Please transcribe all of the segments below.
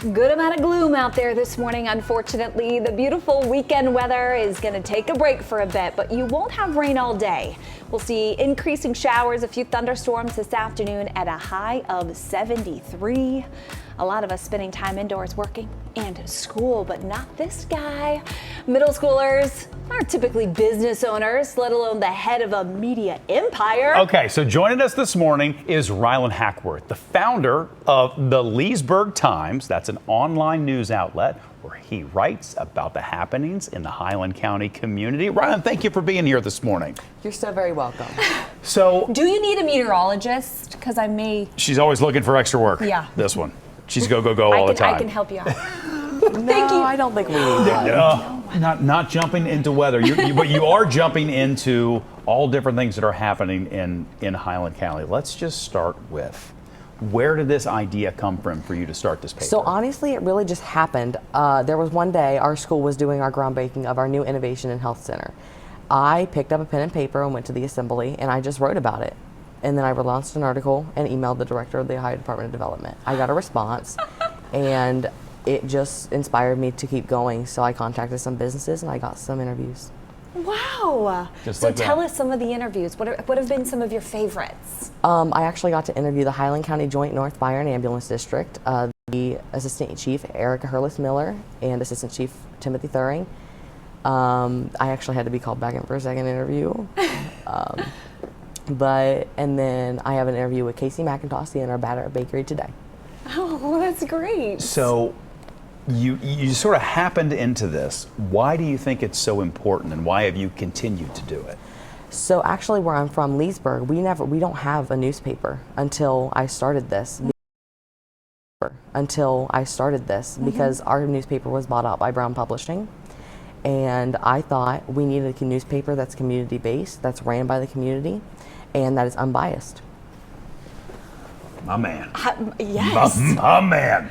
Good amount of gloom out there this morning, unfortunately. The beautiful weekend weather is going to take a break for a bit, but you won't have rain all day. We'll see increasing showers, a few thunderstorms this afternoon at a high of 73. A lot of us spending time indoors working and school, but not this guy. Middle schoolers aren't typically business owners, let alone the head of a media empire. Okay, so joining us this morning is Rylan Hackworth, the founder of the Leesburg Times. That's an online news outlet where he writes about the happenings in the Highland County community. Rylan, thank you for being here this morning. You're so very welcome. So, do you need a meteorologist? Because I may. She's always looking for extra work. Yeah. This one. She's go all the time. I can help you out. Thank you. I don't think we need that. Not jumping into weather, but you are jumping into all different things that are happening in Highland County. Let's just start with, where did this idea come from for you to start this paper? So honestly, it really just happened. There was one day our school was doing our groundbreaking of our new Innovation and Health Center. I picked up a pen and paper and went to the assembly, and I just wrote about it. And then I launched an article and emailed the director of the Ohio Department of Development. I got a response, and it just inspired me to keep going. So I contacted some businesses and I got some interviews. Wow. Just so like tell that. us some of the interviews. What have been some of your favorites? I actually got to interview the Highland County Joint North Fire and Ambulance District, the Assistant Chief Erica Hurlis-Miller and Assistant Chief Timothy Thuring. I actually had to be called back in for a second interview. And then I have an interview with Casey McIntosh, the owner of Batter Bakery today. Oh, well, that's great. So you sort of happened into this. Why do you think it's so important, and why have you continued to do it? So actually, where I'm from, Leesburg, we don't have a newspaper until I started this. Because our newspaper was bought out by Brown Publishing, and I thought we needed a newspaper that's community-based, that's ran by the community, and that is unbiased. My man. Yes. My man.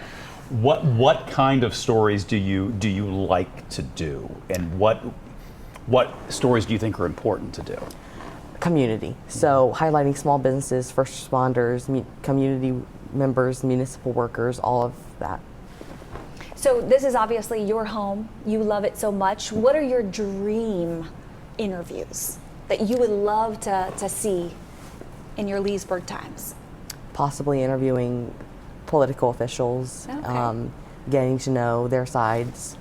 What kind of stories do you like to do, and what stories do you think are important to do? Community. So highlighting small businesses, first responders, community members, municipal workers, all of that. So this is obviously your home. You love it so much. What are your dream interviews that you would love to see in your Leesburg Times? Possibly interviewing political officials, Okay. getting to know their sides,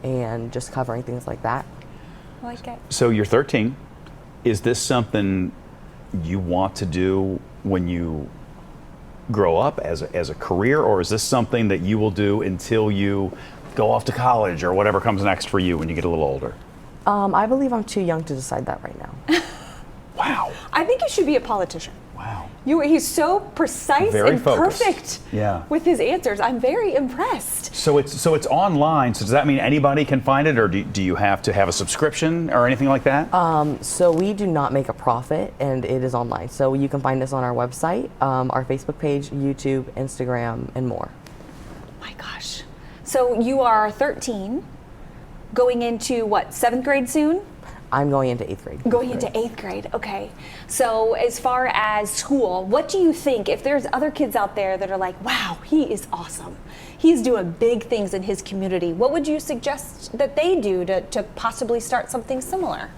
and just covering things like that. I like it. So you're 13. Is this something you want to do when you grow up as a career, or is this something that you will do until you go off to college or whatever comes next for you when you get a little older? I believe I'm too young to decide that right now. Wow. I think you should be a politician. Wow. He's so precise Very and focused. perfect Yeah. with his answers. I'm very impressed. So it's online. So does that mean anybody can find it, or do you have to have a subscription or anything like that? So we do not make a profit, and it is online. So you can find us on our website, our Facebook page, YouTube, Instagram, and more. My gosh. So you are 13, going into what, 7th grade soon? I'm going into 8th grade. Going into 8th grade, okay. So as far as school, what do you think, if there's other kids out there that are like, wow, he is awesome, he's doing big things in his community, what would you suggest that they do to possibly start something similar?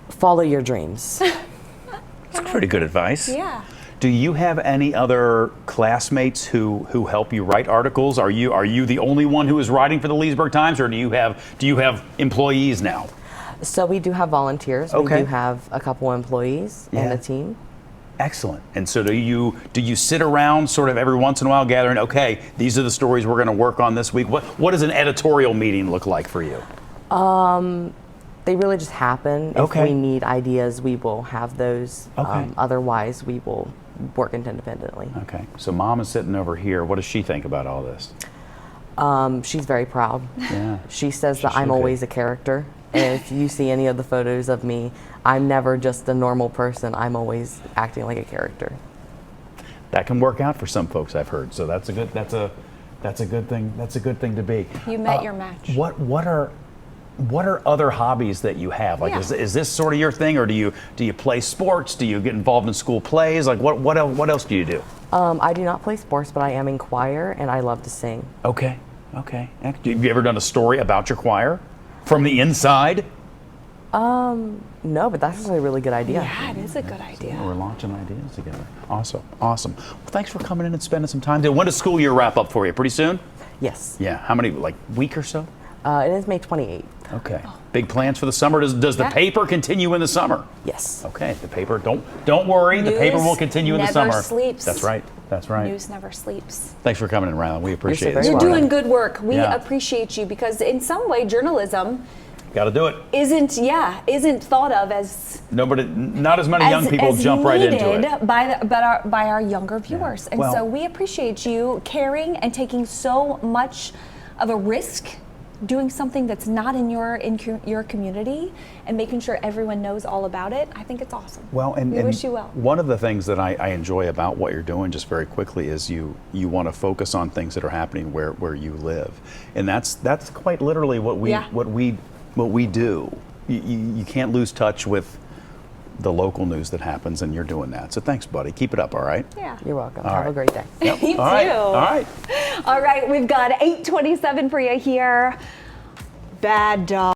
Follow your dreams. That's pretty good advice. Yeah. Do you have any other classmates who help you write articles? Are you the only one who is writing for the Leesburg Times, or do you have employees now? So we do have volunteers. Okay. We do have a couple employees and a team. Excellent. And so do you sit around sort of every once in a while gathering, okay, these are the stories we're going to work on this week? What does an editorial meeting look like for you? They really just happen. Okay. If we need ideas, we will have those. Okay. Otherwise, we will work independently. Okay. So Mom is sitting over here. What does she think about all this? She's very proud. Yeah. She says that should I'm be. always a character. And if you see any of the photos of me, I'm never just a normal person. I'm always acting like a character. That can work out for some folks, I've heard. So that's a good thing. That's a good thing to be. You met your match. What are other hobbies that you have? Like, Yeah. is this sort of your thing, or do you play sports? Do you get involved in school plays? Like, what else do you do? I do not play sports, but I am in choir, and I love to sing. Okay. Have you ever done a story about your choir from the inside? No, but that's actually a really good idea. Yeah, it is a good idea. We're launching ideas together. Awesome. Well, thanks for coming in and spending some time. When does school year wrap up for you? Pretty soon? Yes. Yeah. How many? Like week or so? It is May 28th. Okay. Big plans for the summer. Does the paper continue in the summer? Yes. Okay. The paper. Don't worry. The paper will continue in the summer. Never sleeps. That's right. News never sleeps. Thanks for coming in, Rylan. We appreciate You're it. so You're very doing good work. We Yeah. appreciate you because in some way journalism Got to do it. isn't thought of as Not as many young people jump right into it. needed by our younger viewers. And Well- so we appreciate you caring and taking so much of a risk doing something that's not in your community and making sure everyone knows all about it. I think it's awesome. Well, and we wish you well. One of the things that I enjoy about what you're doing, just very quickly, is you want to focus on things that are happening where you live, and that's quite literally what we do. You can't lose touch with the local news that happens, and you're doing that. So thanks, buddy. Keep it up. All right. Yeah. You're welcome. All Have right. a great day. Yep. You All right. too. All right. All right, we've got 8:27 for you here. Bad dog.